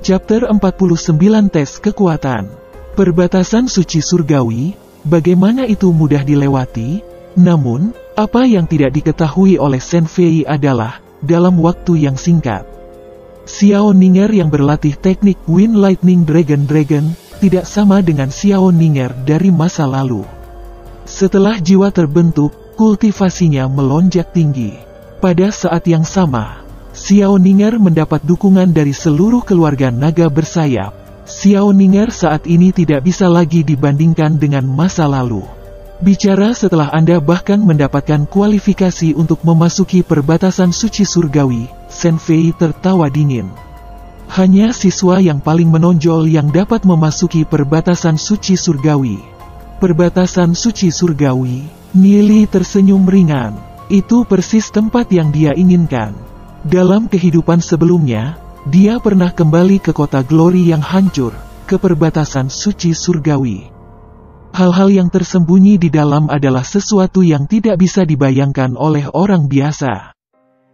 Chapter 49 Tes Kekuatan. Perbatasan suci surgawi, bagaimana itu mudah dilewati? Namun, apa yang tidak diketahui oleh Shen Fei adalah, dalam waktu yang singkat, Xiao Ninger yang berlatih teknik Wind Lightning Dragon tidak sama dengan Xiao Ninger dari masa lalu. Setelah jiwa terbentuk, kultivasinya melonjak tinggi. Pada saat yang sama, Xiao Ninger mendapat dukungan dari seluruh keluarga naga bersayap. Xiao Ninger saat ini tidak bisa lagi dibandingkan dengan masa lalu. Bicara setelah Anda bahkan mendapatkan kualifikasi untuk memasuki perbatasan suci surgawi, Shen Fei tertawa dingin. Hanya siswa yang paling menonjol yang dapat memasuki perbatasan suci surgawi. Perbatasan suci surgawi, Nili tersenyum ringan. Itu persis tempat yang dia inginkan. Dalam kehidupan sebelumnya, dia pernah kembali ke kota Glory yang hancur, ke perbatasan suci surgawi. Hal-hal yang tersembunyi di dalam adalah sesuatu yang tidak bisa dibayangkan oleh orang biasa.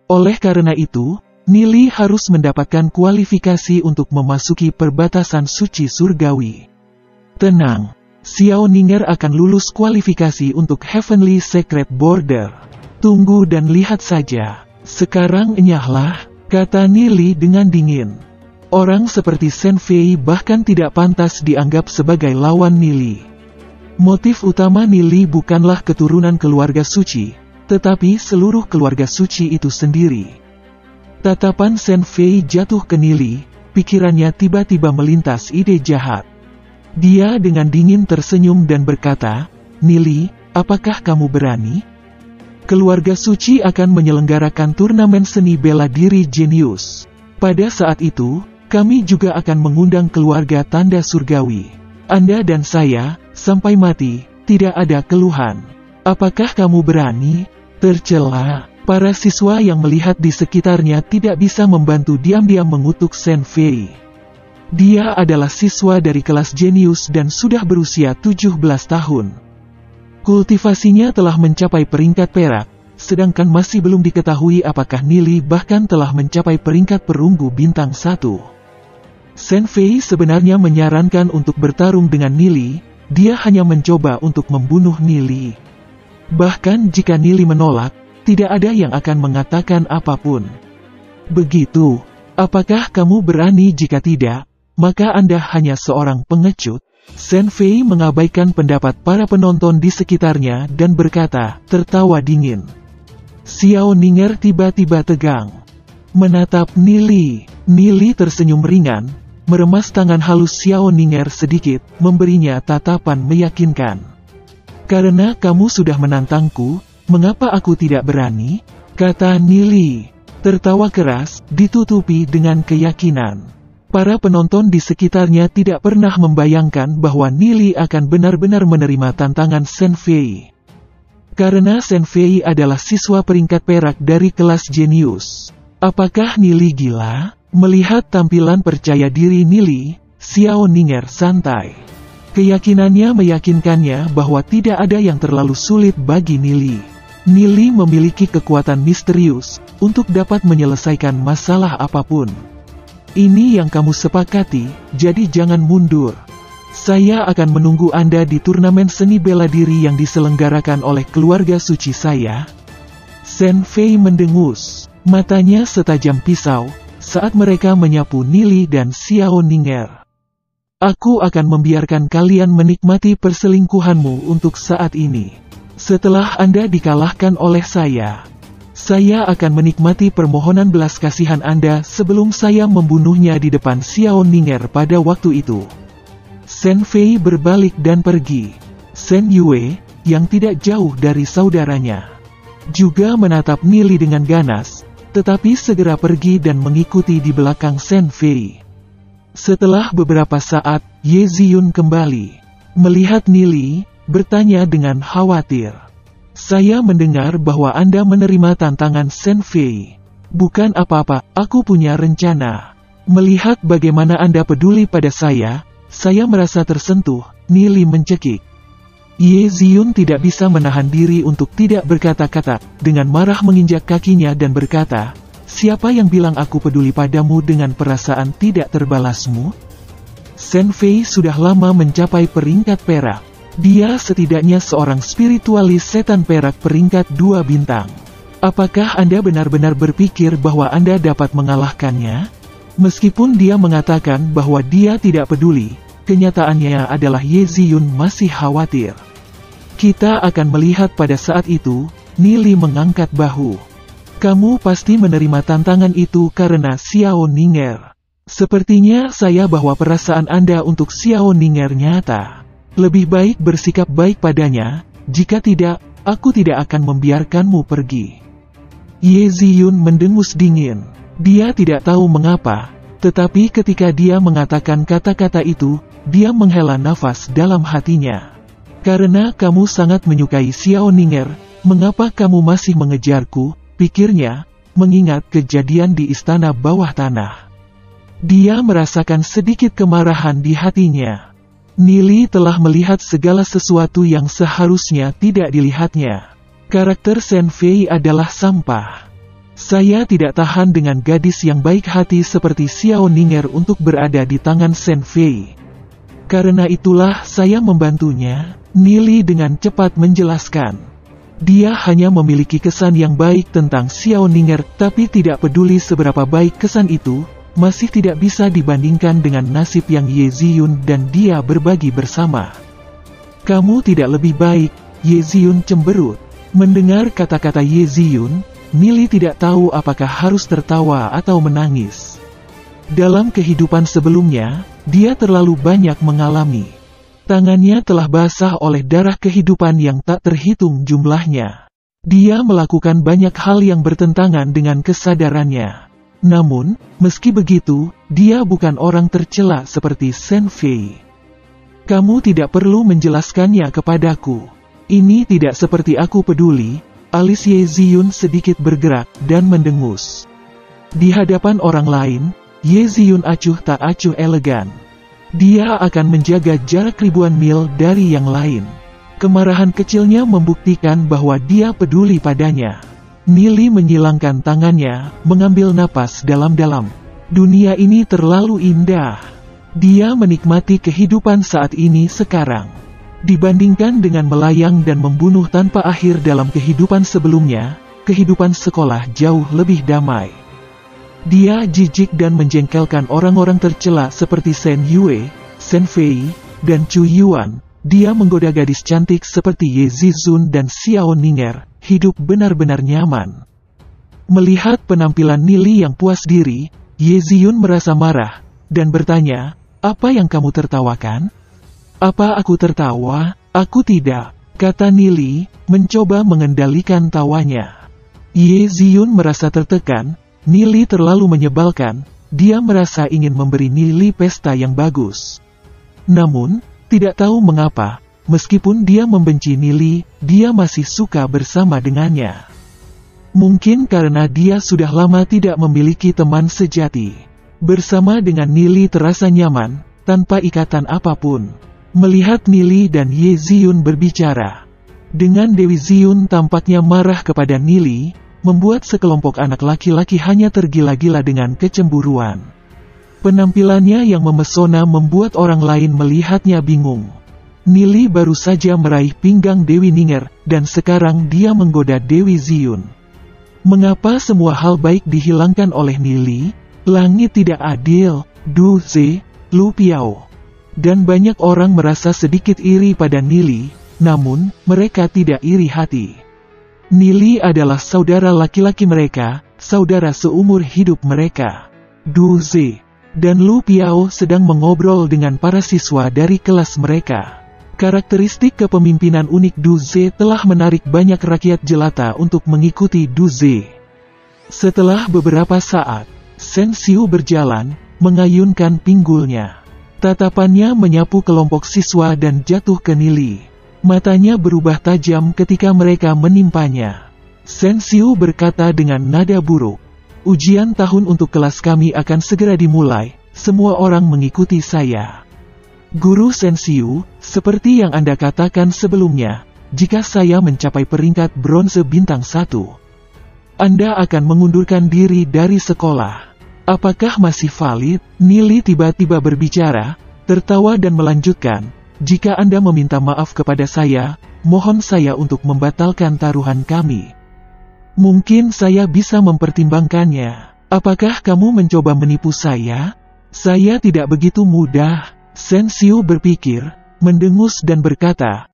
Oleh karena itu, Nili harus mendapatkan kualifikasi untuk memasuki perbatasan suci surgawi. Tenang, Xiao Ninger akan lulus kualifikasi untuk Heavenly Secret Border. Tunggu dan lihat saja. Sekarang enyahlah, kata Nili dengan dingin. Orang seperti Shen Fei bahkan tidak pantas dianggap sebagai lawan Nili. Motif utama Nili bukanlah keturunan keluarga suci, tetapi seluruh keluarga suci itu sendiri. Tatapan Shen Fei jatuh ke Nili, pikirannya tiba-tiba melintas ide jahat. Dia dengan dingin tersenyum dan berkata, "Nili, apakah kamu berani? Keluarga suci akan menyelenggarakan turnamen seni bela diri jenius. Pada saat itu, kami juga akan mengundang keluarga tanda surgawi. Anda dan saya, sampai mati, tidak ada keluhan. Apakah kamu berani?" Tercela, para siswa yang melihat di sekitarnya tidak bisa membantu diam-diam mengutuk Shen Fei. Dia adalah siswa dari kelas jenius dan sudah berusia 17 tahun. Kultivasinya telah mencapai peringkat perak, sedangkan masih belum diketahui apakah Nili bahkan telah mencapai peringkat perunggu bintang 1. Shen Fei sebenarnya menyarankan untuk bertarung dengan Nili, dia hanya mencoba untuk membunuh Nili. Bahkan jika Nili menolak, tidak ada yang akan mengatakan apapun. Begitu, apakah kamu berani? Jika tidak, maka Anda hanya seorang pengecut. Shen Fei mengabaikan pendapat para penonton di sekitarnya dan berkata, tertawa dingin. Xiao Ninger tiba-tiba tegang. Menatap Nili. Nili tersenyum ringan, meremas tangan halus Xiao Ninger sedikit, memberinya tatapan meyakinkan. Karena kamu sudah menantangku, mengapa aku tidak berani? Kata Nili. Tertawa keras, ditutupi dengan keyakinan. Para penonton di sekitarnya tidak pernah membayangkan bahwa Nili akan benar-benar menerima tantangan Shen Fei. Karena Shen Fei adalah siswa peringkat perak dari kelas jenius. Apakah Nili gila? Melihat tampilan percaya diri Nili, Xiao Ninger santai. Keyakinannya meyakinkannya bahwa tidak ada yang terlalu sulit bagi Nili. Nili memiliki kekuatan misterius untuk dapat menyelesaikan masalah apapun. Ini yang kamu sepakati, jadi jangan mundur. Saya akan menunggu Anda di turnamen seni bela diri yang diselenggarakan oleh keluarga suci saya. Shen Fei mendengus, matanya setajam pisau, saat mereka menyapu Nili dan Xiao Ninger. Aku akan membiarkan kalian menikmati perselingkuhanmu untuk saat ini. Setelah Anda dikalahkan oleh saya akan menikmati permohonan belas kasihan Anda sebelum saya membunuhnya di depan Xiao Ninger pada waktu itu. Shen Fei berbalik dan pergi. Shen Yue, yang tidak jauh dari saudaranya, juga menatap Nili dengan ganas, tetapi segera pergi dan mengikuti di belakang Shen Fei. Setelah beberapa saat, Ye Ziyun kembali. Melihat Nili, bertanya dengan khawatir. Saya mendengar bahwa Anda menerima tantangan Shen Fei. Bukan apa-apa, aku punya rencana. Melihat bagaimana Anda peduli pada saya merasa tersentuh, Nili mencekik. Ye Ziyun tidak bisa menahan diri untuk tidak berkata-kata, dengan marah menginjak kakinya dan berkata, siapa yang bilang aku peduli padamu dengan perasaan tidak terbalasmu? Shen Fei sudah lama mencapai peringkat perak. Dia setidaknya seorang spiritualis setan perak peringkat 2 bintang. Apakah Anda benar-benar berpikir bahwa Anda dapat mengalahkannya? Meskipun dia mengatakan bahwa dia tidak peduli, kenyataannya adalah Ye Ziyun masih khawatir. Kita akan melihat pada saat itu, Nili mengangkat bahu. Kamu pasti menerima tantangan itu karena Xiao Ning'er. Sepertinya saya bahwa perasaan Anda untuk Xiao Ning'er nyata. Lebih baik bersikap baik padanya, jika tidak, aku tidak akan membiarkanmu pergi. Ye Ziyun mendengus dingin. Dia tidak tahu mengapa, tetapi ketika dia mengatakan kata-kata itu, dia menghela nafas dalam hatinya. Karena kamu sangat menyukai Xiao Ning'er, mengapa kamu masih mengejarku, pikirnya, mengingat kejadian di istana bawah tanah. Dia merasakan sedikit kemarahan di hatinya. Nili telah melihat segala sesuatu yang seharusnya tidak dilihatnya. Karakter Shen Fei adalah sampah. Saya tidak tahan dengan gadis yang baik hati seperti Xiao Ning'er untuk berada di tangan Shen Fei. Karena itulah saya membantunya, Nili dengan cepat menjelaskan. Dia hanya memiliki kesan yang baik tentang Xiao Ning'er, tapi tidak peduli seberapa baik kesan itu, masih tidak bisa dibandingkan dengan nasib yang Ye Ziyun dan dia berbagi bersama. Kamu tidak lebih baik, Ye Ziyun cemberut. Mendengar kata-kata Ye Ziyun, Nili tidak tahu apakah harus tertawa atau menangis. Dalam kehidupan sebelumnya, dia terlalu banyak mengalami. Tangannya telah basah oleh darah kehidupan yang tak terhitung jumlahnya. Dia melakukan banyak hal yang bertentangan dengan kesadarannya. Namun, meski begitu, dia bukan orang tercela seperti Shen Fei. Kamu tidak perlu menjelaskannya kepadaku. Ini tidak seperti aku peduli. Alis Ye Ziyun sedikit bergerak dan mendengus. Di hadapan orang lain, Ye Ziyun acuh tak acuh elegan. Dia akan menjaga jarak ribuan mil dari yang lain. Kemarahan kecilnya membuktikan bahwa dia peduli padanya. Nili menyilangkan tangannya, mengambil napas dalam-dalam. Dunia ini terlalu indah. Dia menikmati kehidupan saat ini sekarang. Dibandingkan dengan melayang dan membunuh tanpa akhir dalam kehidupan sebelumnya, kehidupan sekolah jauh lebih damai. Dia jijik dan menjengkelkan orang-orang tercela seperti Shen Yue, Shen Fei, dan Chu Yuan. Dia menggoda gadis cantik seperti Ye Zizun dan Xiao Ning'er, hidup benar-benar nyaman. Melihat penampilan Nili yang puas diri, Ye Ziyun merasa marah, dan bertanya, apa yang kamu tertawakan? Apa aku tertawa? Aku tidak, kata Nili, mencoba mengendalikan tawanya. Ye Ziyun merasa tertekan, Nili terlalu menyebalkan, dia merasa ingin memberi Nili pesta yang bagus. Namun, tidak tahu mengapa, meskipun dia membenci Nili, dia masih suka bersama dengannya. Mungkin karena dia sudah lama tidak memiliki teman sejati. Bersama dengan Nili terasa nyaman, tanpa ikatan apapun. Melihat Nili dan Ye Ziyun berbicara. Dengan Dewi Ziyun tampaknya marah kepada Nili, membuat sekelompok anak laki-laki hanya tergila-gila dengan kecemburuan. Penampilannya yang memesona membuat orang lain melihatnya bingung. Nili baru saja meraih pinggang Dewi Ning'er, dan sekarang dia menggoda Dewi Ziyun. Mengapa semua hal baik dihilangkan oleh Nili? Langit tidak adil, Du Ze, Lu Piao. Dan banyak orang merasa sedikit iri pada Nili, namun, mereka tidak iri hati. Nili adalah saudara laki-laki mereka, saudara seumur hidup mereka. Du Ze dan Lu Piao sedang mengobrol dengan para siswa dari kelas mereka. Karakteristik kepemimpinan unik Du Ze telah menarik banyak rakyat jelata untuk mengikuti Du Ze. Setelah beberapa saat, Shen Xiu berjalan, mengayunkan pinggulnya. Tatapannya menyapu kelompok siswa dan jatuh ke Nili. Matanya berubah tajam ketika mereka menimpanya. Shen Xiu berkata dengan nada buruk. Ujian tahun untuk kelas kami akan segera dimulai, semua orang mengikuti saya. Guru Shen Xiu, seperti yang Anda katakan sebelumnya, jika saya mencapai peringkat bronze bintang 1, Anda akan mengundurkan diri dari sekolah. Apakah masih valid? Nili tiba-tiba berbicara, tertawa dan melanjutkan, jika Anda meminta maaf kepada saya, mohon saya untuk membatalkan taruhan kami. Mungkin saya bisa mempertimbangkannya. Apakah kamu mencoba menipu saya? Saya tidak begitu mudah. Sensiu berpikir, mendengus dan berkata,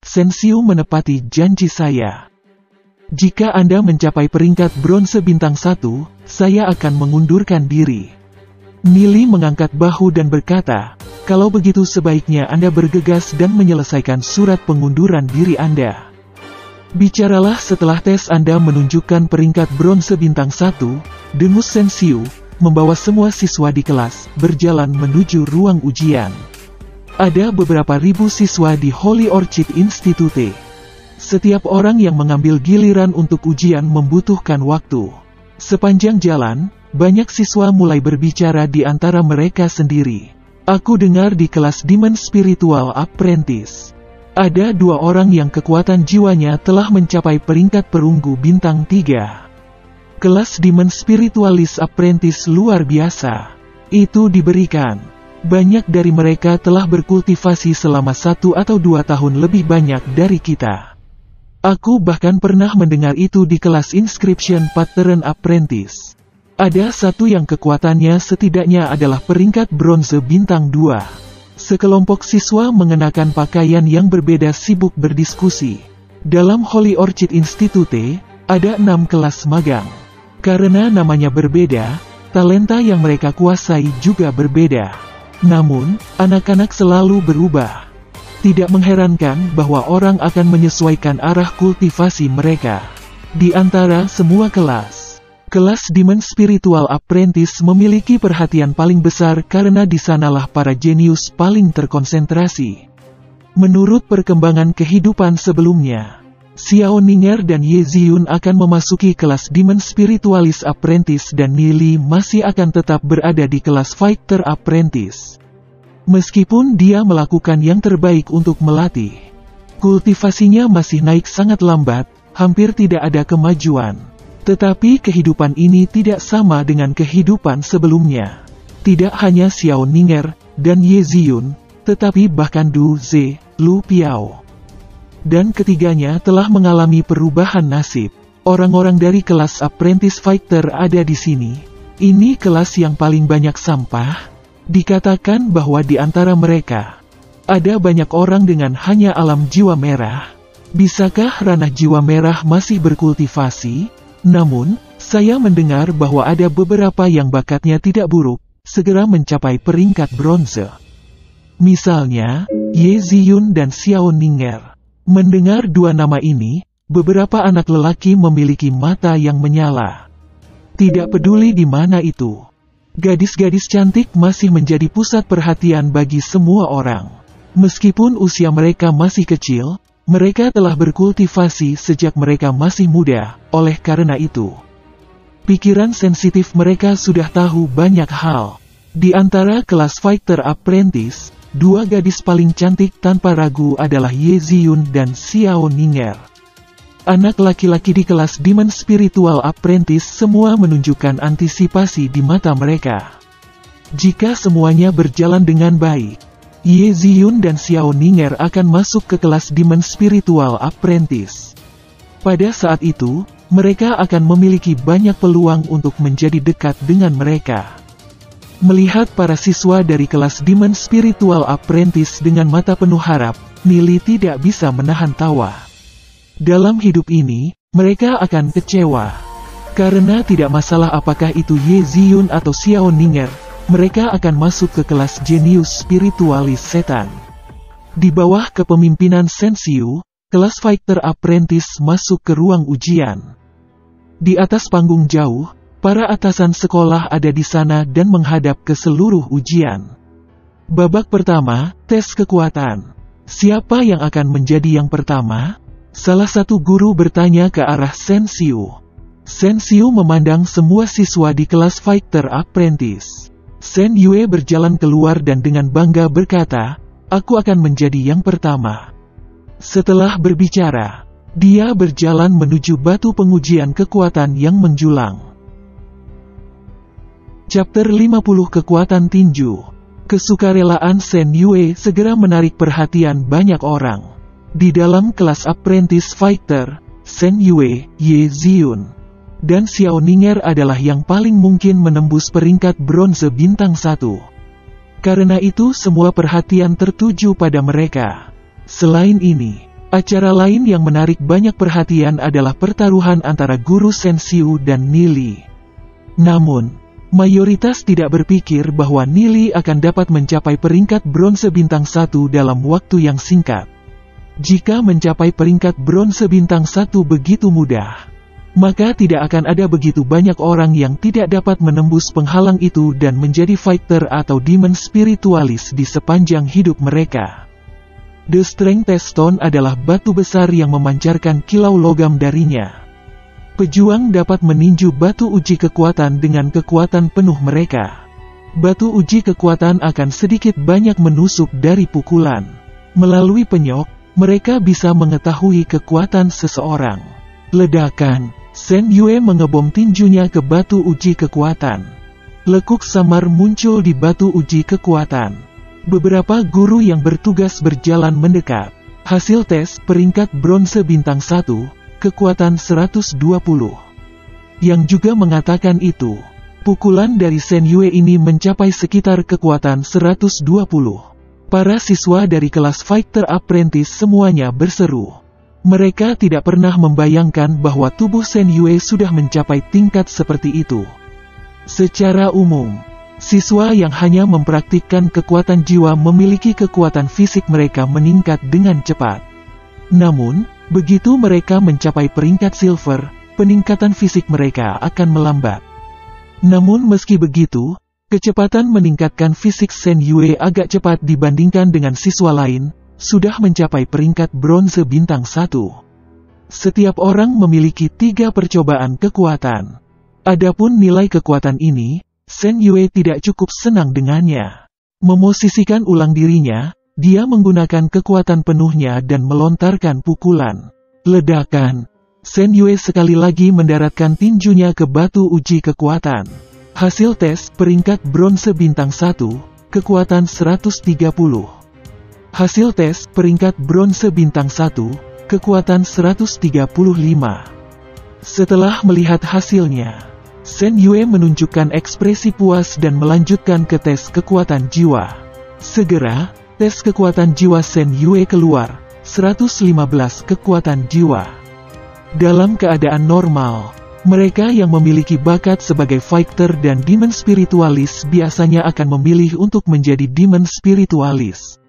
Sensiu menepati janji saya. Jika Anda mencapai peringkat bronze bintang 1, saya akan mengundurkan diri. Nili mengangkat bahu dan berkata, kalau begitu sebaiknya Anda bergegas dan menyelesaikan surat pengunduran diri Anda. Bicaralah setelah tes Anda menunjukkan peringkat bronze bintang 1, dengus Sensiu, membawa semua siswa di kelas, berjalan menuju ruang ujian. Ada beberapa ribu siswa di Holy Orchid Institute. Setiap orang yang mengambil giliran untuk ujian membutuhkan waktu. Sepanjang jalan, banyak siswa mulai berbicara di antara mereka sendiri. Aku dengar di kelas Demon Spiritual Apprentice. Ada 2 orang yang kekuatan jiwanya telah mencapai peringkat perunggu bintang 3. Kelas Demon Spiritualis Apprentice luar biasa. Itu diberikan. Banyak dari mereka telah berkultivasi selama 1 atau 2 tahun lebih banyak dari kita. Aku bahkan pernah mendengar itu di kelas Inscription Pattern Apprentice. Ada satu yang kekuatannya setidaknya adalah peringkat bronze bintang 2. Sekelompok siswa mengenakan pakaian yang berbeda sibuk berdiskusi. Dalam Holy Orchid Institute, ada 6 kelas magang. Karena namanya berbeda, talenta yang mereka kuasai juga berbeda. Namun, anak-anak selalu berubah. Tidak mengherankan bahwa orang akan menyesuaikan arah kultivasi mereka. Di antara semua kelas, kelas Demon Spiritual Apprentice memiliki perhatian paling besar karena di sanalah para jenius paling terkonsentrasi. Menurut perkembangan kehidupan sebelumnya, Xiao Ninger dan Ye Ziyun akan memasuki kelas Demon Spiritualis Apprentice dan Nili masih akan tetap berada di kelas Fighter Apprentice. Meskipun dia melakukan yang terbaik untuk melatih, kultivasinya masih naik sangat lambat, hampir tidak ada kemajuan. Tetapi kehidupan ini tidak sama dengan kehidupan sebelumnya. Tidak hanya Xiao Ninger dan Ye Ziyun, tetapi bahkan Du Ze, Lu Piao. Dan ketiganya telah mengalami perubahan nasib. Orang-orang dari kelas Apprentice Fighter ada di sini. Ini kelas yang paling banyak sampah. Dikatakan bahwa di antara mereka, ada banyak orang dengan hanya alam jiwa merah. Bisakah ranah jiwa merah masih berkultivasi? Namun, saya mendengar bahwa ada beberapa yang bakatnya tidak buruk, segera mencapai peringkat bronze. Misalnya, Ye Ziyun dan Xiao Ninger. Mendengar 2 nama ini, beberapa anak lelaki memiliki mata yang menyala. Tidak peduli di mana itu. Gadis-gadis cantik masih menjadi pusat perhatian bagi semua orang. Meskipun usia mereka masih kecil, mereka telah berkultivasi sejak mereka masih muda. Oleh karena itu, pikiran sensitif mereka sudah tahu banyak hal. Di antara kelas Fighter Apprentice, 2 gadis paling cantik tanpa ragu adalah Ye Ziyun dan Xiao Ninger. Anak laki-laki di kelas Demon Spiritual Apprentice semua menunjukkan antisipasi di mata mereka. Jika semuanya berjalan dengan baik, Ye Ziyun dan Xiao Ninger akan masuk ke kelas Demon Spiritual Apprentice. Pada saat itu, mereka akan memiliki banyak peluang untuk menjadi dekat dengan mereka. Melihat para siswa dari kelas Demon Spiritual Apprentice dengan mata penuh harap, Nili tidak bisa menahan tawa. Dalam hidup ini, mereka akan kecewa. Karena tidak masalah apakah itu Ye Ziyun atau Xiao Ninger, mereka akan masuk ke kelas Genius Spiritualis Setan. Di bawah kepemimpinan Sensiu, kelas Fighter Apprentice masuk ke ruang ujian. Di atas panggung jauh, para atasan sekolah ada di sana dan menghadap ke seluruh ujian. Babak pertama, tes kekuatan. Siapa yang akan menjadi yang pertama? Salah satu guru bertanya ke arah Sensiu. Sensiu memandang semua siswa di kelas Fighter Apprentice. Sen Yue berjalan keluar dan dengan bangga berkata, aku akan menjadi yang pertama. Setelah berbicara, Dia berjalan menuju batu pengujian kekuatan yang menjulang. Chapter 50 Kekuatan Tinju. Kesukarelaan Shen Yue segera menarik perhatian banyak orang. Di dalam kelas Apprentice Fighter, Shen Yue, Ye Ziyun, dan Xiao Ninger adalah yang paling mungkin menembus peringkat bronze bintang 1. Karena itu semua perhatian tertuju pada mereka. Selain ini, acara lain yang menarik banyak perhatian adalah pertaruhan antara Guru Shen Xiu dan Nili. Namun, mayoritas tidak berpikir bahwa Nili akan dapat mencapai peringkat bronze bintang 1 dalam waktu yang singkat. Jika mencapai peringkat bronze bintang 1 begitu mudah, maka tidak akan ada begitu banyak orang yang tidak dapat menembus penghalang itu dan menjadi fighter atau demon spiritualis di sepanjang hidup mereka. The Strength Test Stone adalah batu besar yang memancarkan kilau logam darinya. Pejuang dapat meninju batu uji kekuatan dengan kekuatan penuh mereka. Batu uji kekuatan akan sedikit banyak menusuk dari pukulan. Melalui penyok, mereka bisa mengetahui kekuatan seseorang. Ledakan, Shen Yue mengebom tinjunya ke batu uji kekuatan. Lekuk samar muncul di batu uji kekuatan. Beberapa guru yang bertugas berjalan mendekat. Hasil tes peringkat bronze bintang 1, kekuatan 120. Yang juga mengatakan itu, pukulan dari Shen Yue ini mencapai sekitar kekuatan 120. Para siswa dari kelas Fighter Apprentice semuanya berseru. Mereka tidak pernah membayangkan bahwa tubuh Shen Yue sudah mencapai tingkat seperti itu. Secara umum, siswa yang hanya mempraktikkan kekuatan jiwa memiliki kekuatan fisik mereka meningkat dengan cepat. Namun, begitu mereka mencapai peringkat silver, peningkatan fisik mereka akan melambat. Namun meski begitu, kecepatan meningkatkan fisik Shen Yue agak cepat dibandingkan dengan siswa lain, sudah mencapai peringkat bronze bintang 1. Setiap orang memiliki 3 percobaan kekuatan. Adapun nilai kekuatan ini, Shen Yue tidak cukup senang dengannya. Memosisikan ulang dirinya, dia menggunakan kekuatan penuhnya dan melontarkan pukulan. Ledakan. Shen Yue sekali lagi mendaratkan tinjunya ke batu uji kekuatan. Hasil tes peringkat bronze bintang 1, kekuatan 130. Hasil tes peringkat bronze bintang 1, kekuatan 135. Setelah melihat hasilnya, Shen Yue menunjukkan ekspresi puas dan melanjutkan ke tes kekuatan jiwa. Segera, tes kekuatan jiwa Shen Yue keluar, 115 kekuatan jiwa. Dalam keadaan normal, mereka yang memiliki bakat sebagai fighter dan demon spiritualis biasanya akan memilih untuk menjadi demon spiritualis.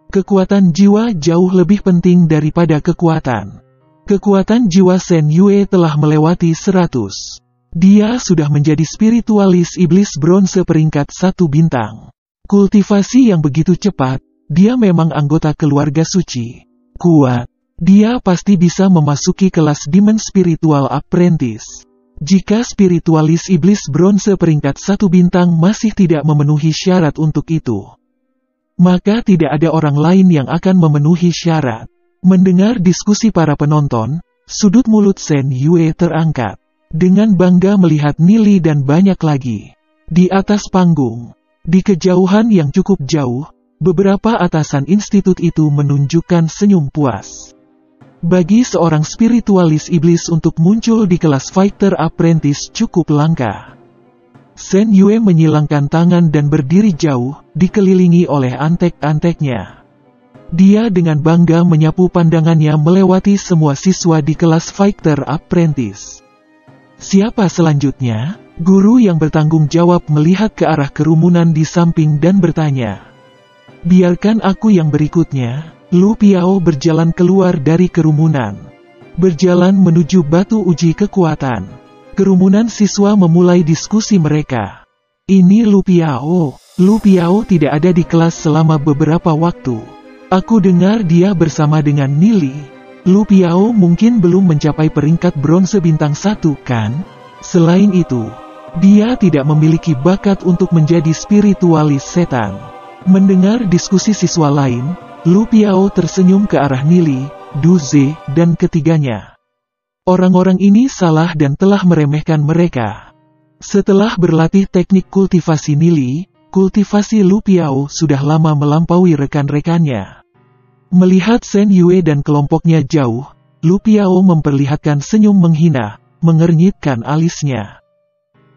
Kekuatan jiwa jauh lebih penting daripada kekuatan. Kekuatan jiwa Shen Yue telah melewati 100. Dia sudah menjadi spiritualis iblis bronze peringkat 1 bintang. Kultivasi yang begitu cepat, dia memang anggota keluarga suci. Kuat. Dia pasti bisa memasuki kelas demon spiritual apprentice. Jika spiritualis iblis bronze peringkat 1 bintang masih tidak memenuhi syarat untuk itu, maka tidak ada orang lain yang akan memenuhi syarat. Mendengar diskusi para penonton, sudut mulut Shen Yue terangkat. Dengan bangga melihat Nili dan banyak lagi. Di atas panggung, di kejauhan yang cukup jauh, beberapa atasan institut itu menunjukkan senyum puas. Bagi seorang spiritualis iblis untuk muncul di kelas Fighter Apprentice cukup langka. Shen Yue menyilangkan tangan dan berdiri jauh, dikelilingi oleh antek-anteknya. Dia dengan bangga menyapu pandangannya melewati semua siswa di kelas Fighter Apprentice. Siapa selanjutnya? Guru yang bertanggung jawab melihat ke arah kerumunan di samping dan bertanya. Biarkan aku yang berikutnya. Lu Piao berjalan keluar dari kerumunan. Berjalan menuju batu uji kekuatan. Kerumunan siswa memulai diskusi mereka. Ini Lu Piao. Lu Piao tidak ada di kelas selama beberapa waktu. Aku dengar dia bersama dengan Nili. Lu Piao mungkin belum mencapai peringkat bronze bintang 1 kan? Selain itu, dia tidak memiliki bakat untuk menjadi spiritualis setan. Mendengar diskusi siswa lain, Lu Piao tersenyum ke arah Nili, Du Ze, dan ketiganya. Orang-orang ini salah dan telah meremehkan mereka. Setelah berlatih teknik kultivasi Nili, kultivasi Lu Piao sudah lama melampaui rekan-rekannya. Melihat Shen Yue dan kelompoknya jauh, Lu Piao memperlihatkan senyum menghina, mengernyitkan alisnya.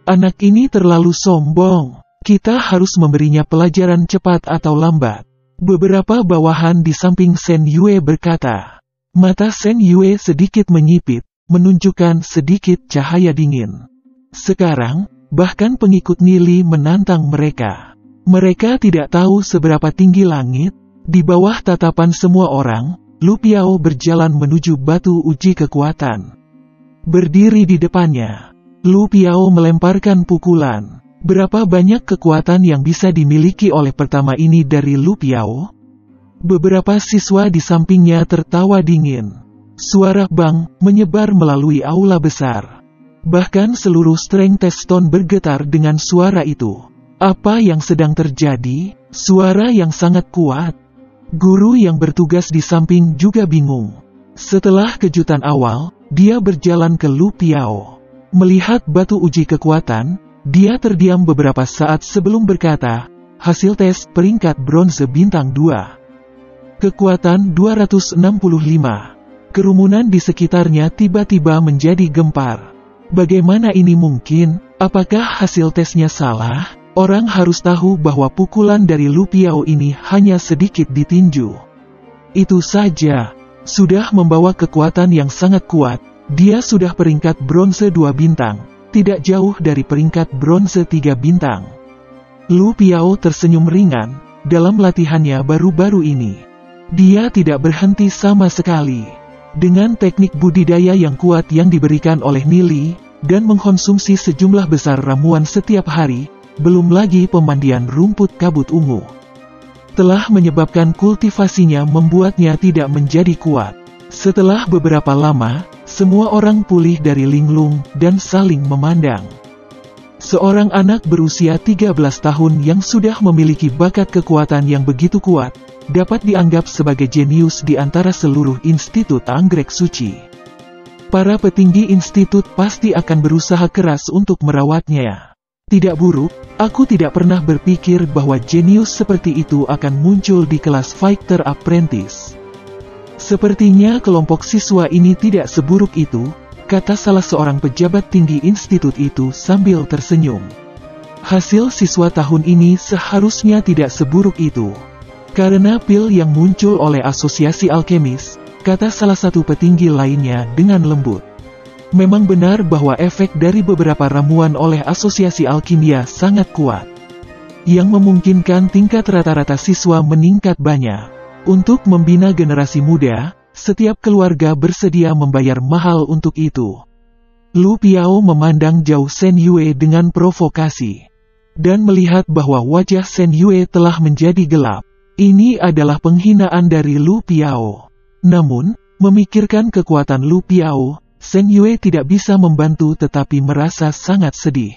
Anak ini terlalu sombong, kita harus memberinya pelajaran cepat atau lambat. Beberapa bawahan di samping Shen Yue berkata. Mata Shen Yue sedikit menyipit, menunjukkan sedikit cahaya dingin. Sekarang, bahkan pengikut Nili menantang mereka. Mereka tidak tahu seberapa tinggi langit. Di bawah tatapan semua orang, Lu Piao berjalan menuju batu uji kekuatan. Berdiri di depannya, Lu Piao melemparkan pukulan. Berapa banyak kekuatan yang bisa dimiliki oleh pertama ini dari Lu Piao? Beberapa siswa di sampingnya tertawa dingin. Suara bang menyebar melalui aula besar. Bahkan seluruh strength test stone bergetar dengan suara itu. Apa yang sedang terjadi? Suara yang sangat kuat. Guru yang bertugas di samping juga bingung. Setelah kejutan awal, dia berjalan ke Lu Piao. Melihat batu uji kekuatan, dia terdiam beberapa saat sebelum berkata, hasil tes peringkat bronze bintang 2. Kekuatan 265. Kerumunan di sekitarnya tiba-tiba menjadi gempar. Bagaimana ini mungkin? Apakah hasil tesnya salah? Orang harus tahu bahwa pukulan dari Lu Piao ini hanya sedikit ditinju. Itu saja, sudah membawa kekuatan yang sangat kuat. Dia sudah peringkat bronze 2 bintang, tidak jauh dari peringkat bronze 3 bintang. Lu Piao tersenyum ringan, dalam latihannya baru-baru ini. Dia tidak berhenti sama sekali. Dengan teknik budidaya yang kuat yang diberikan oleh Nili, dan mengkonsumsi sejumlah besar ramuan setiap hari, belum lagi pemandian rumput kabut ungu, telah menyebabkan kultivasinya membuatnya tidak menjadi kuat. Setelah beberapa lama, semua orang pulih dari linglung dan saling memandang. Seorang anak berusia 13 tahun yang sudah memiliki bakat kekuatan yang begitu kuat, dapat dianggap sebagai jenius di antara seluruh institut anggrek suci. Para petinggi institut pasti akan berusaha keras untuk merawatnya. Tidak buruk, aku tidak pernah berpikir bahwa jenius seperti itu akan muncul di kelas Fighter Apprentice. Sepertinya kelompok siswa ini tidak seburuk itu, kata salah seorang pejabat tinggi institut itu sambil tersenyum. Hasil siswa tahun ini seharusnya tidak seburuk itu. Karena pil yang muncul oleh asosiasi alkemis, kata salah satu petinggi lainnya dengan lembut. Memang benar bahwa efek dari beberapa ramuan oleh asosiasi alkimia sangat kuat, yang memungkinkan tingkat rata-rata siswa meningkat banyak. Untuk membina generasi muda, setiap keluarga bersedia membayar mahal untuk itu. Lu Piao memandang jauh Shen Yue dengan provokasi, dan melihat bahwa wajah Shen Yue telah menjadi gelap. Ini adalah penghinaan dari Lu Piao. Namun, memikirkan kekuatan Lu Piao, Shen Yue tidak bisa membantu tetapi merasa sangat sedih.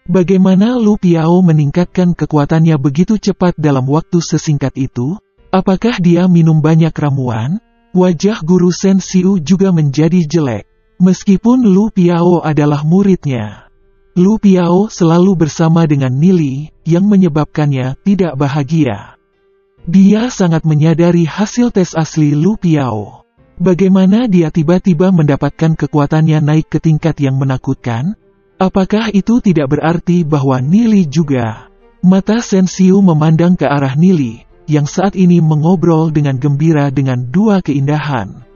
Bagaimana Lu Piao meningkatkan kekuatannya begitu cepat dalam waktu sesingkat itu? Apakah dia minum banyak ramuan? Wajah guru Shen Xiu juga menjadi jelek. Meskipun Lu Piao adalah muridnya, Lu Piao selalu bersama dengan Nili, yang menyebabkannya tidak bahagia. Dia sangat menyadari hasil tes asli Lu Piao. Bagaimana dia tiba-tiba mendapatkan kekuatannya naik ke tingkat yang menakutkan? Apakah itu tidak berarti bahwa Nili juga? Mata Shen Xiu memandang ke arah Nili, yang saat ini mengobrol dengan gembira dengan dua keindahan.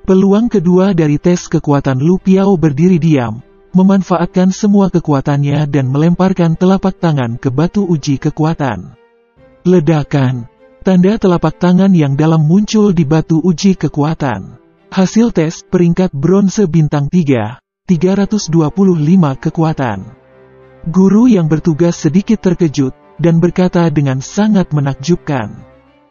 Peluang kedua dari tes kekuatan Lu Piao berdiri diam, memanfaatkan semua kekuatannya dan melemparkan telapak tangan ke batu uji kekuatan. Ledakan. Tanda telapak tangan yang dalam muncul di batu uji kekuatan. Hasil tes peringkat bronze bintang 3, 325 kekuatan. Guru yang bertugas sedikit terkejut, dan berkata dengan sangat menakjubkan.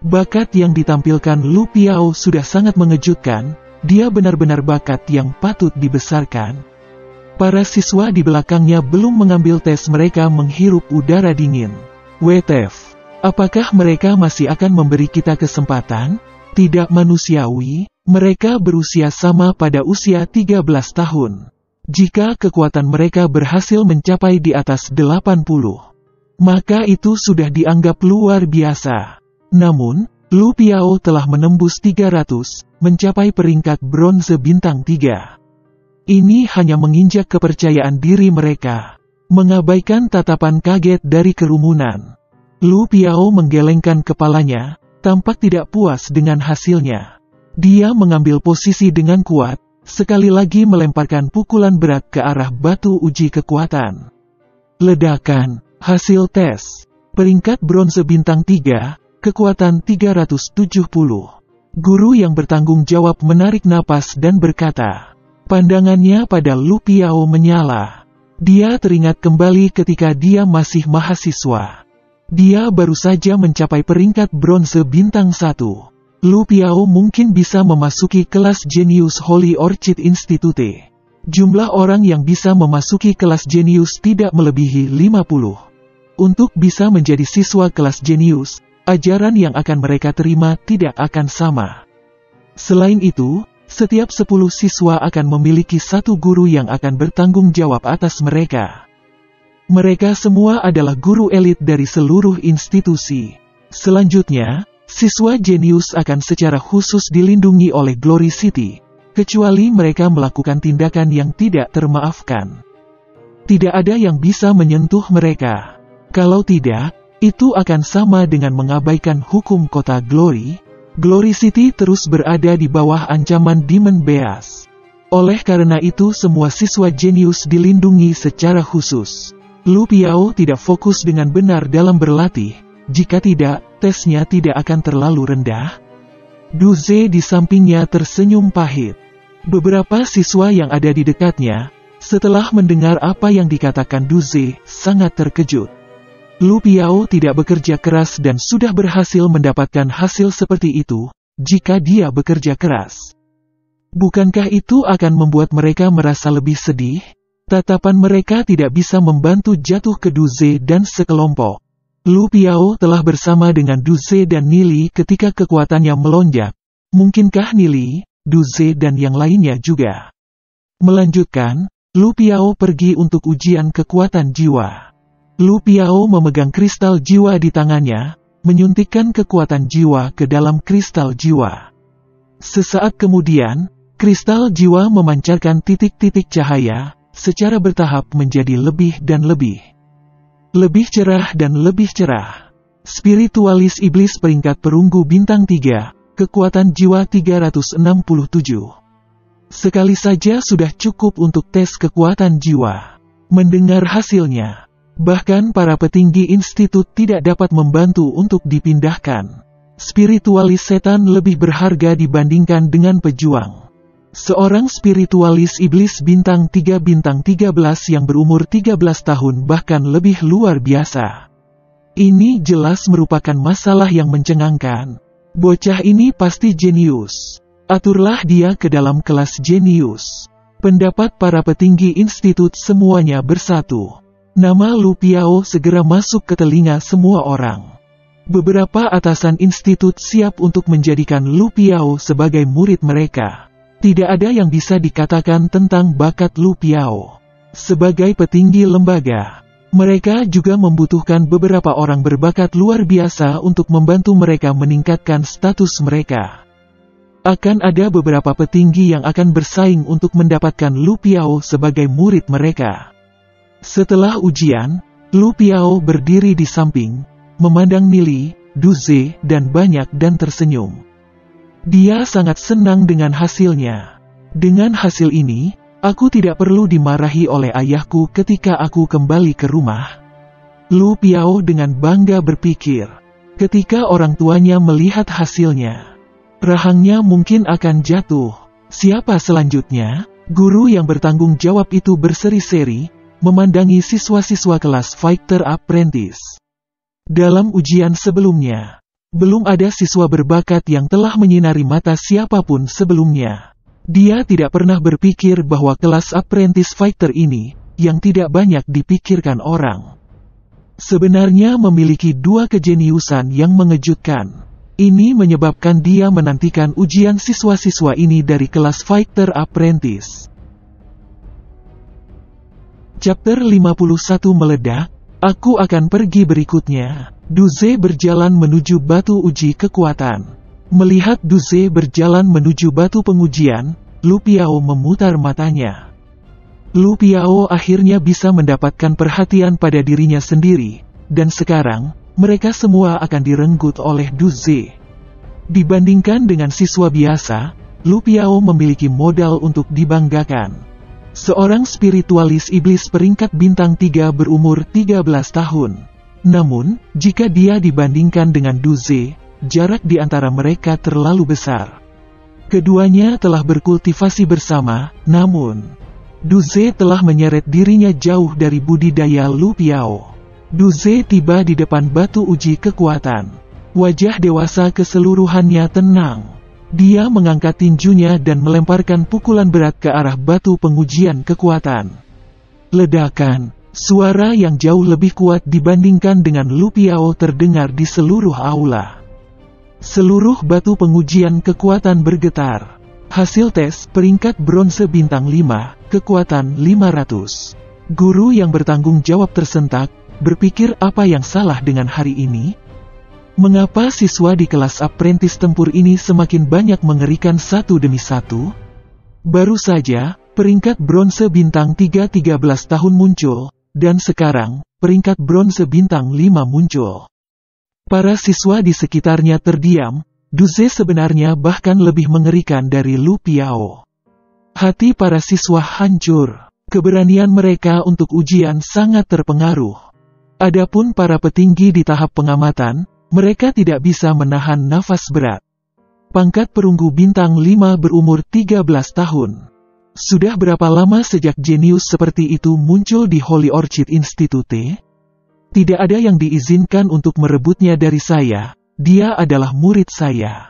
Bakat yang ditampilkan Lu Piao sudah sangat mengejutkan, dia benar-benar bakat yang patut dibesarkan. Para siswa di belakangnya belum mengambil tes, mereka menghirup udara dingin. WTF. Apakah mereka masih akan memberi kita kesempatan? Tidak manusiawi, mereka berusia sama pada usia 13 tahun. Jika kekuatan mereka berhasil mencapai di atas 80, maka itu sudah dianggap luar biasa. Namun, Lu Piao telah menembus 300, mencapai peringkat bronze bintang 3. Ini hanya menginjak kepercayaan diri mereka, mengabaikan tatapan kaget dari kerumunan. Lu Piao menggelengkan kepalanya, tampak tidak puas dengan hasilnya. Dia mengambil posisi dengan kuat, sekali lagi melemparkan pukulan berat ke arah batu uji kekuatan. Ledakan, hasil tes. Peringkat bronze bintang 3, kekuatan 370. Guru yang bertanggung jawab menarik napas dan berkata, pandangannya pada Lu Piao menyala. Dia teringat kembali ketika dia masih mahasiswa. Dia baru saja mencapai peringkat bronze bintang 1. Lu Piao mungkin bisa memasuki kelas Genius Holy Orchid Institute. Jumlah orang yang bisa memasuki kelas Genius tidak melebihi 50. Untuk bisa menjadi siswa kelas Genius, ajaran yang akan mereka terima tidak akan sama. Selain itu, setiap 10 siswa akan memiliki satu guru yang akan bertanggung jawab atas mereka. Mereka semua adalah guru elit dari seluruh institusi. Selanjutnya, siswa jenius akan secara khusus dilindungi oleh Glory City, kecuali mereka melakukan tindakan yang tidak termaafkan. Tidak ada yang bisa menyentuh mereka. Kalau tidak, itu akan sama dengan mengabaikan hukum kota Glory. Glory City terus berada di bawah ancaman Demon Beast. Oleh karena itu semua siswa jenius dilindungi secara khusus. Lu Piao tidak fokus dengan benar dalam berlatih, jika tidak, tesnya tidak akan terlalu rendah. Du Ze di sampingnya tersenyum pahit. Beberapa siswa yang ada di dekatnya, setelah mendengar apa yang dikatakan Du Ze, sangat terkejut. Lu Piao tidak bekerja keras dan sudah berhasil mendapatkan hasil seperti itu, jika dia bekerja keras. Bukankah itu akan membuat mereka merasa lebih sedih? Tatapan mereka tidak bisa membantu jatuh ke Du Ze dan sekelompok. Lu Piao telah bersama dengan Du Ze dan Nili ketika kekuatannya melonjak. Mungkinkah Nili, Du Ze dan yang lainnya juga? Melanjutkan, Lu Piao pergi untuk ujian kekuatan jiwa. Lu Piao memegang kristal jiwa di tangannya, menyuntikkan kekuatan jiwa ke dalam kristal jiwa. Sesaat kemudian, kristal jiwa memancarkan titik-titik cahaya, secara bertahap menjadi lebih dan lebih cerah dan lebih cerah. Spiritualis iblis peringkat perunggu bintang 3, kekuatan jiwa 367. Sekali saja sudah cukup untuk tes kekuatan jiwa. Mendengar hasilnya, bahkan para petinggi institut tidak dapat membantu untuk dipindahkan. Spiritualis setan lebih berharga dibandingkan dengan pejuang. Seorang spiritualis iblis bintang 3 bintang 13 yang berumur 13 tahun bahkan lebih luar biasa. Ini jelas merupakan masalah yang mencengangkan. Bocah ini pasti jenius. Aturlah dia ke dalam kelas jenius. Pendapat para petinggi institut semuanya bersatu. Nama Lu Piao segera masuk ke telinga semua orang. Beberapa atasan institut siap untuk menjadikan Lu Piao sebagai murid mereka. Tidak ada yang bisa dikatakan tentang bakat Lu Piao. Sebagai petinggi lembaga, mereka juga membutuhkan beberapa orang berbakat luar biasa untuk membantu mereka meningkatkan status mereka. Akan ada beberapa petinggi yang akan bersaing untuk mendapatkan Lu Piao sebagai murid mereka. Setelah ujian, Lu Piao berdiri di samping, memandang Nili, Du Ze, dan banyak dan tersenyum. Dia sangat senang dengan hasilnya. Dengan hasil ini, aku tidak perlu dimarahi oleh ayahku ketika aku kembali ke rumah. Lu Piao dengan bangga berpikir. Ketika orang tuanya melihat hasilnya, rahangnya mungkin akan jatuh. Siapa selanjutnya? Guru yang bertanggung jawab itu berseri-seri, memandangi siswa-siswa kelas Fighter Apprentice. Dalam ujian sebelumnya, belum ada siswa berbakat yang telah menyinari mata siapapun sebelumnya. Dia tidak pernah berpikir bahwa kelas Apprentice Fighter ini, yang tidak banyak dipikirkan orang, sebenarnya memiliki dua kejeniusan yang mengejutkan. Ini menyebabkan dia menantikan ujian siswa-siswa ini dari kelas Fighter Apprentice. Chapter 51 meledak, aku akan pergi berikutnya. Duze berjalan menuju batu uji kekuatan. Melihat Duze berjalan menuju batu pengujian, Lu Piao memutar matanya. Lu Piao akhirnya bisa mendapatkan perhatian pada dirinya sendiri, dan sekarang, mereka semua akan direnggut oleh Duze. Dibandingkan dengan siswa biasa, Lu Piao memiliki modal untuk dibanggakan. Seorang spiritualis iblis peringkat bintang 3 berumur 13 tahun. Namun, jika dia dibandingkan dengan Duze, jarak di antara mereka terlalu besar. Keduanya telah berkultivasi bersama, namun Duze telah menyeret dirinya jauh dari budidaya Lu Piao. Duze tiba di depan batu uji kekuatan. Wajah dewasa keseluruhannya tenang. Dia mengangkat tinjunya dan melemparkan pukulan berat ke arah batu pengujian kekuatan. Ledakan, suara yang jauh lebih kuat dibandingkan dengan Lu Piao terdengar di seluruh aula. Seluruh batu pengujian kekuatan bergetar. Hasil tes peringkat bronze bintang 5, kekuatan 500. Guru yang bertanggung jawab tersentak, berpikir apa yang salah dengan hari ini? Mengapa siswa di kelas apprentice tempur ini semakin banyak mengerikan satu demi satu? Baru saja, peringkat bronze bintang 3 13 tahun muncul, dan sekarang, peringkat bronze bintang 5 muncul. Para siswa di sekitarnya terdiam. Duze sebenarnya bahkan lebih mengerikan dari Lu Piao. Hati para siswa hancur. Keberanian mereka untuk ujian sangat terpengaruh. Adapun para petinggi di tahap pengamatan, mereka tidak bisa menahan nafas berat. Pangkat perunggu bintang 5 berumur 13 tahun. Sudah berapa lama sejak jenius seperti itu muncul di Holy Orchid Institute? Tidak ada yang diizinkan untuk merebutnya dari saya. Dia adalah murid saya,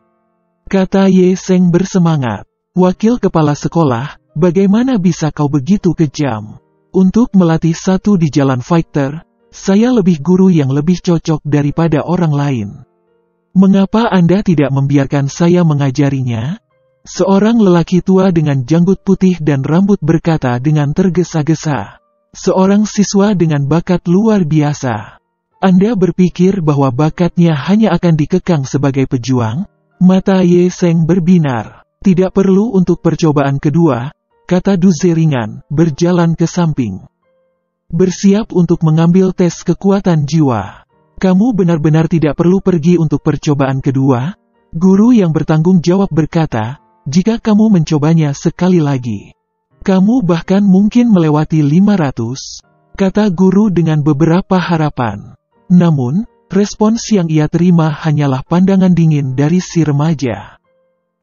kata Ye Seng bersemangat. Wakil kepala sekolah, bagaimana bisa kau begitu kejam? Untuk melatih satu di jalan fighter, saya lebih guru yang lebih cocok daripada orang lain. Mengapa Anda tidak membiarkan saya mengajarinya? Seorang lelaki tua dengan janggut putih dan rambut berkata dengan tergesa-gesa. Seorang siswa dengan bakat luar biasa. Anda berpikir bahwa bakatnya hanya akan dikekang sebagai pejuang? Mata Ye Seng berbinar. Tidak perlu untuk percobaan kedua, kata Duze ringan, berjalan ke samping. Bersiap untuk mengambil tes kekuatan jiwa. Kamu benar-benar tidak perlu pergi untuk percobaan kedua? Guru yang bertanggung jawab berkata, jika kamu mencobanya sekali lagi, kamu bahkan mungkin melewati 500, kata guru dengan beberapa harapan. Namun, respons yang ia terima hanyalah pandangan dingin dari si remaja.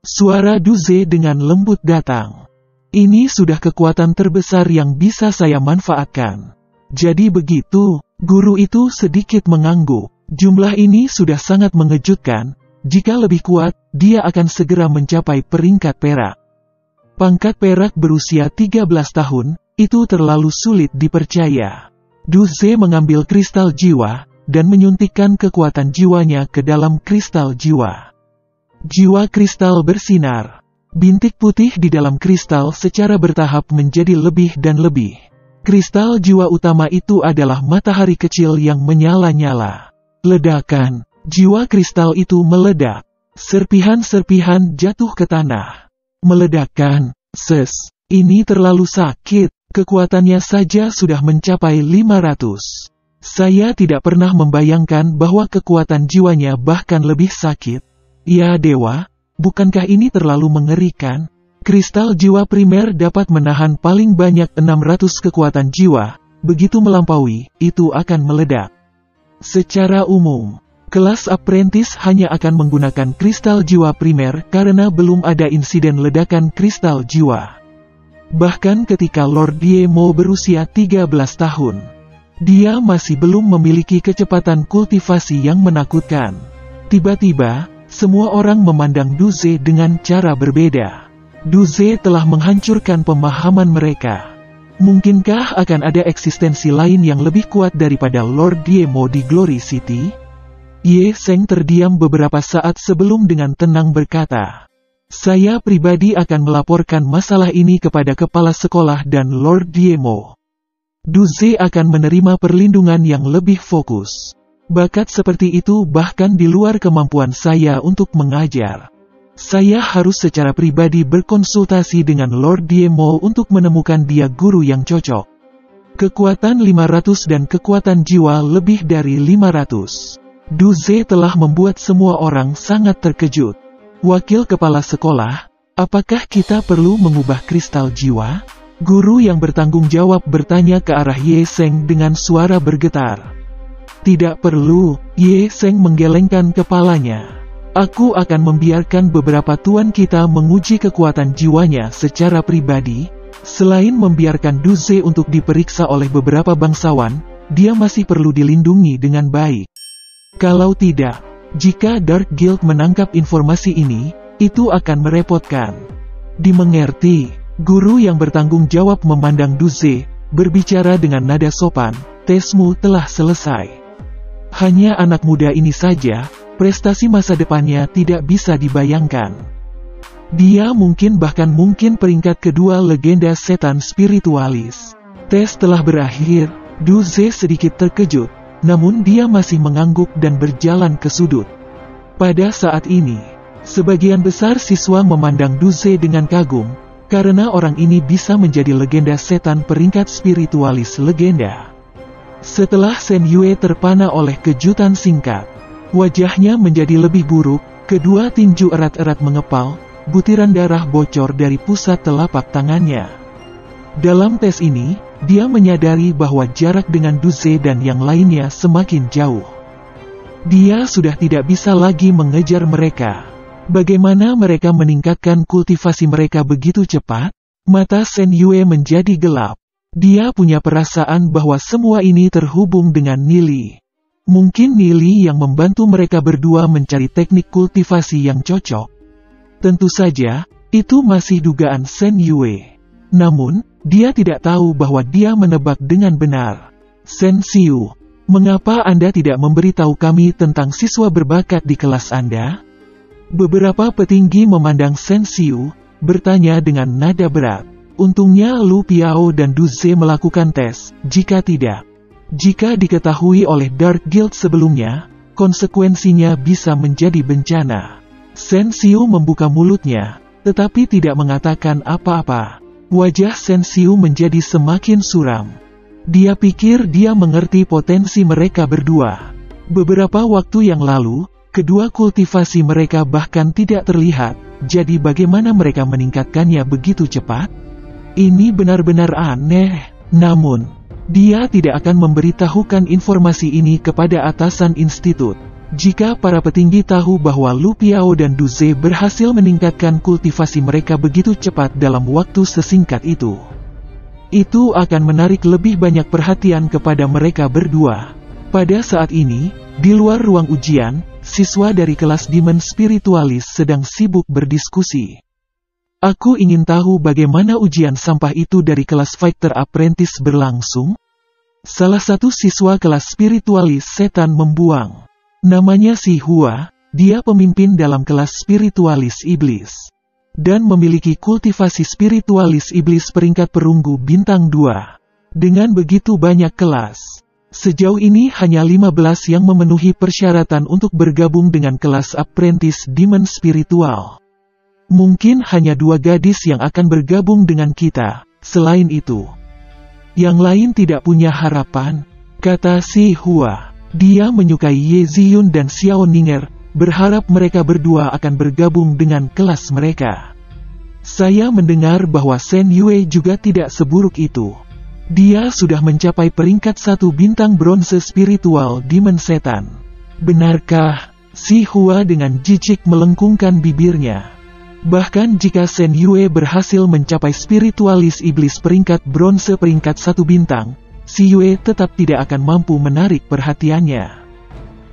Suara Duze dengan lembut datang. Ini sudah kekuatan terbesar yang bisa saya manfaatkan. Jadi begitu, guru itu sedikit mengangguk. Jumlah ini sudah sangat mengejutkan. Jika lebih kuat, dia akan segera mencapai peringkat perak. Pangkat perak berusia 13 tahun, itu terlalu sulit dipercaya. Duze mengambil kristal jiwa, dan menyuntikkan kekuatan jiwanya ke dalam kristal jiwa. Jiwa kristal bersinar. Bintik putih di dalam kristal secara bertahap menjadi lebih dan lebih. Kristal jiwa utama itu adalah matahari kecil yang menyala-nyala. Ledakan. Jiwa kristal itu meledak. Serpihan-serpihan jatuh ke tanah. Meledakkan. Ini terlalu sakit. Kekuatannya saja sudah mencapai 500. Saya tidak pernah membayangkan bahwa kekuatan jiwanya bahkan lebih sakit. Ya dewa, bukankah ini terlalu mengerikan? Kristal jiwa primer dapat menahan paling banyak 600 kekuatan jiwa, begitu melampaui, itu akan meledak. Secara umum, kelas apprentice hanya akan menggunakan kristal jiwa primer karena belum ada insiden ledakan kristal jiwa. Bahkan ketika Lord Diemo berusia 13 tahun, dia masih belum memiliki kecepatan kultivasi yang menakutkan. Tiba-tiba, semua orang memandang Duze dengan cara berbeda. Duze telah menghancurkan pemahaman mereka. Mungkinkah akan ada eksistensi lain yang lebih kuat daripada Lord Diemo di Glory City? Ye Seng terdiam beberapa saat sebelum dengan tenang berkata, "Saya pribadi akan melaporkan masalah ini kepada kepala sekolah dan Lord Diemo. Duze akan menerima perlindungan yang lebih fokus. Bakat seperti itu bahkan di luar kemampuan saya untuk mengajar. Saya harus secara pribadi berkonsultasi dengan Lord Diemo untuk menemukan dia guru yang cocok. Kekuatan 500 dan kekuatan jiwa lebih dari 500. Duze telah membuat semua orang sangat terkejut. Wakil kepala sekolah, apakah kita perlu mengubah kristal jiwa?" Guru yang bertanggung jawab bertanya ke arah Ye Seng dengan suara bergetar. "Tidak perlu," Ye Seng menggelengkan kepalanya. "Aku akan membiarkan beberapa tuan kita menguji kekuatan jiwanya secara pribadi. Selain membiarkan Duze untuk diperiksa oleh beberapa bangsawan, dia masih perlu dilindungi dengan baik. Kalau tidak, jika Dark Guild menangkap informasi ini, itu akan merepotkan." "Dimengerti." Guru yang bertanggung jawab memandang Duze, berbicara dengan nada sopan, "Tesmu telah selesai. Hanya anak muda ini saja, prestasi masa depannya tidak bisa dibayangkan. Dia mungkin peringkat kedua legenda setan spiritualis." Tes telah berakhir. Duze sedikit terkejut, namun dia masih mengangguk dan berjalan ke sudut. Pada saat ini, sebagian besar siswa memandang Duze dengan kagum, karena orang ini bisa menjadi legenda setan peringkat spiritualis legenda. Setelah Shen Yue terpana oleh kejutan singkat, wajahnya menjadi lebih buruk, kedua tinju erat-erat mengepal, butiran darah bocor dari pusat telapak tangannya. Dalam tes ini, dia menyadari bahwa jarak dengan Duze dan yang lainnya semakin jauh. Dia sudah tidak bisa lagi mengejar mereka. Bagaimana mereka meningkatkan kultivasi mereka begitu cepat? Mata Shen Yue menjadi gelap. Dia punya perasaan bahwa semua ini terhubung dengan Nili. Mungkin Nili yang membantu mereka berdua mencari teknik kultivasi yang cocok. Tentu saja, itu masih dugaan Shen Yue. Namun, dia tidak tahu bahwa dia menebak dengan benar. "Shen Xiu, mengapa Anda tidak memberitahu kami tentang siswa berbakat di kelas Anda?" Beberapa petinggi memandang Shen Xiu, bertanya dengan nada berat. Untungnya Lu Piao dan Duze melakukan tes, jika diketahui oleh Dark Guild sebelumnya, konsekuensinya bisa menjadi bencana. Shen Xiu membuka mulutnya, tetapi tidak mengatakan apa-apa. Wajah Shen Xiu menjadi semakin suram. Dia pikir dia mengerti potensi mereka berdua. Beberapa waktu yang lalu, kedua kultivasi mereka bahkan tidak terlihat, jadi bagaimana mereka meningkatkannya begitu cepat? Ini benar-benar aneh. Namun, dia tidak akan memberitahukan informasi ini kepada atasan institut. Jika para petinggi tahu bahwa Lu Piao dan Duze berhasil meningkatkan kultivasi mereka begitu cepat dalam waktu sesingkat itu akan menarik lebih banyak perhatian kepada mereka berdua. Pada saat ini, di luar ruang ujian, siswa dari kelas Demon Spiritualis sedang sibuk berdiskusi. "Aku ingin tahu bagaimana ujian sampah itu dari kelas Fighter Apprentice berlangsung?" Salah satu siswa kelas Spiritualis setan membuang. Namanya Si Hua, dia pemimpin dalam kelas Spiritualis Iblis. Dan memiliki kultivasi Spiritualis Iblis peringkat perunggu bintang 2. Dengan begitu banyak kelas, sejauh ini hanya 15 yang memenuhi persyaratan untuk bergabung dengan kelas Apprentice Demon Spiritual. Mungkin hanya 2 gadis yang akan bergabung dengan kita. Selain itu, yang lain tidak punya harapan, kata Si Hua. Dia menyukai Ye Ziyun dan Xiao Ninger, berharap mereka berdua akan bergabung dengan kelas mereka. Saya mendengar bahwa Shen Yue juga tidak seburuk itu. Dia sudah mencapai peringkat 1 bintang bronze spiritual Demon Setan. Benarkah? Si Hua dengan jijik melengkungkan bibirnya. Bahkan jika Shen Yue berhasil mencapai spiritualis iblis peringkat bronze peringkat 1 bintang, Si Yue tetap tidak akan mampu menarik perhatiannya.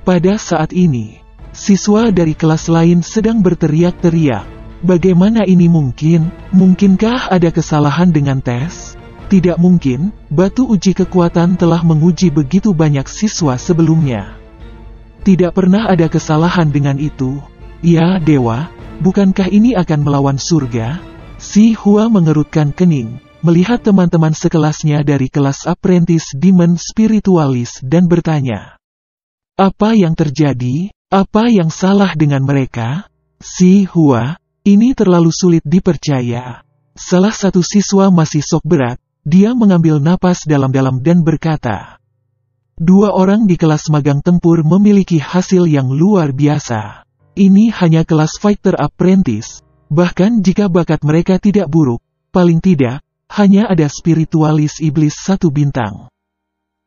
Pada saat ini, siswa dari kelas lain sedang berteriak-teriak. Bagaimana ini mungkin? Mungkinkah ada kesalahan dengan tes? Tidak mungkin, batu uji kekuatan telah menguji begitu banyak siswa sebelumnya. Tidak pernah ada kesalahan dengan itu. Ya dewa, bukankah ini akan melawan surga? Si Hua mengerutkan kening, melihat teman-teman sekelasnya dari kelas Apprentice Demon Spiritualis dan bertanya. Apa yang terjadi? Apa yang salah dengan mereka? Si Hua, ini terlalu sulit dipercaya. Salah satu siswa masih sok berat, dia mengambil napas dalam-dalam dan berkata. 2 orang di kelas magang tempur memiliki hasil yang luar biasa. Ini hanya kelas Fighter Apprentice, bahkan jika bakat mereka tidak buruk, paling tidak, hanya ada spiritualis iblis 1 bintang.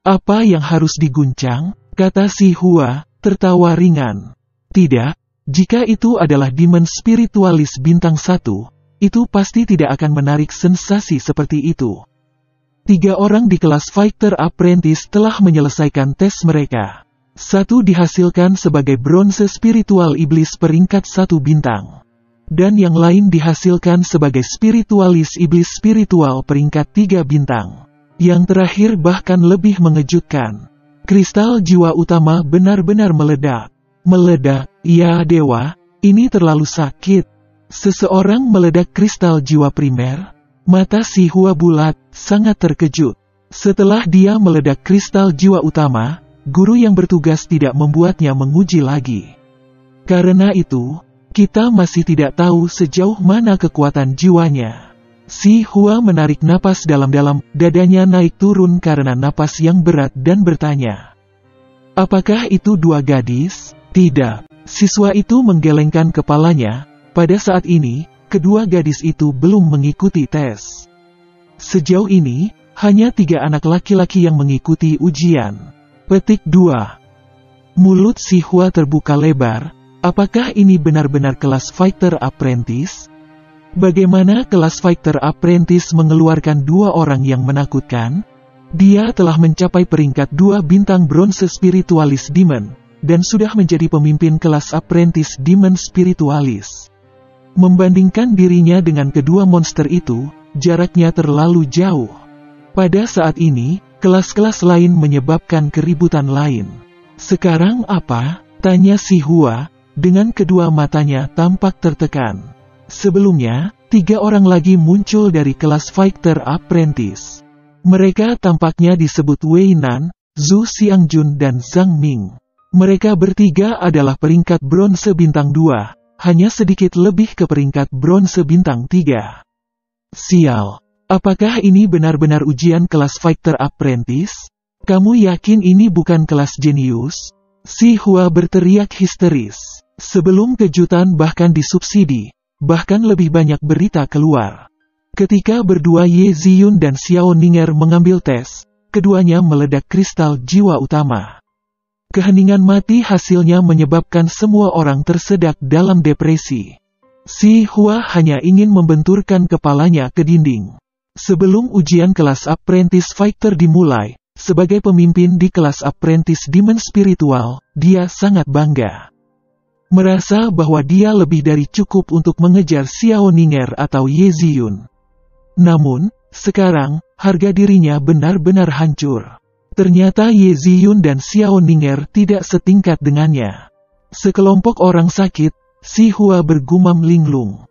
Apa yang harus diguncang? Kata si Hua, tertawa ringan. Tidak, jika itu adalah Demon Spiritualis bintang 1, itu pasti tidak akan menarik sensasi seperti itu. 3 orang di kelas Fighter Apprentice telah menyelesaikan tes mereka. 1 dihasilkan sebagai bronze spiritual iblis peringkat 1 bintang. Dan yang lain dihasilkan sebagai spiritualis iblis spiritual peringkat 3 bintang. Yang terakhir bahkan lebih mengejutkan. Kristal jiwa utama benar-benar meledak. Meledak, ya dewa, ini terlalu sakit. Seseorang meledak kristal jiwa primer. Mata si Hua bulat, sangat terkejut. Setelah dia meledak kristal jiwa utama, guru yang bertugas tidak membuatnya menguji lagi. Karena itu, kita masih tidak tahu sejauh mana kekuatan jiwanya. Si Hua menarik napas dalam-dalam, dadanya naik turun karena napas yang berat dan bertanya. Apakah itu 2 gadis? Tidak. Siswa itu menggelengkan kepalanya. Pada saat ini, kedua gadis itu belum mengikuti tes. Sejauh ini, hanya 3 anak laki-laki yang mengikuti ujian. Petik 2. Mulut si Hua terbuka lebar. Apakah ini benar-benar kelas Fighter Apprentice? Bagaimana kelas Fighter Apprentice mengeluarkan 2 orang yang menakutkan? Dia telah mencapai peringkat 2 bintang bronze spiritualis demon, dan sudah menjadi pemimpin kelas Apprentice Demon Spiritualis. Membandingkan dirinya dengan kedua monster itu, jaraknya terlalu jauh. Pada saat ini, kelas-kelas lain menyebabkan keributan lain. Sekarang apa? Tanya si Hua, dengan kedua matanya tampak tertekan. Sebelumnya, 3 orang lagi muncul dari kelas Fighter Apprentice. Mereka tampaknya disebut Wei Nan, Zhu Xiangjun dan Zhang Ming. Mereka bertiga adalah peringkat bronze bintang 2. Hanya sedikit lebih ke peringkat bronze bintang 3. Sial, apakah ini benar-benar ujian kelas Fighter Apprentice? Kamu yakin ini bukan kelas jenius? Si Hua berteriak histeris. Sebelum kejutan bahkan disubsidi, bahkan lebih banyak berita keluar. Ketika berdua Ye Ziyun dan Xiao Ninger mengambil tes, keduanya meledak kristal jiwa utama. Keheningan mati hasilnya menyebabkan semua orang tersedak dalam depresi. Si Hua hanya ingin membenturkan kepalanya ke dinding. Sebelum ujian kelas Apprentice Fighter dimulai, sebagai pemimpin di kelas Apprentice Demon Spiritual, dia sangat bangga. Merasa bahwa dia lebih dari cukup untuk mengejar Xiao Ninger atau Ye Ziyun. Namun, sekarang, harga dirinya benar-benar hancur. Ternyata Ye Ziyun dan Xiao Ninger tidak setingkat dengannya. Sekelompok orang sakit, si Hua bergumam linglung.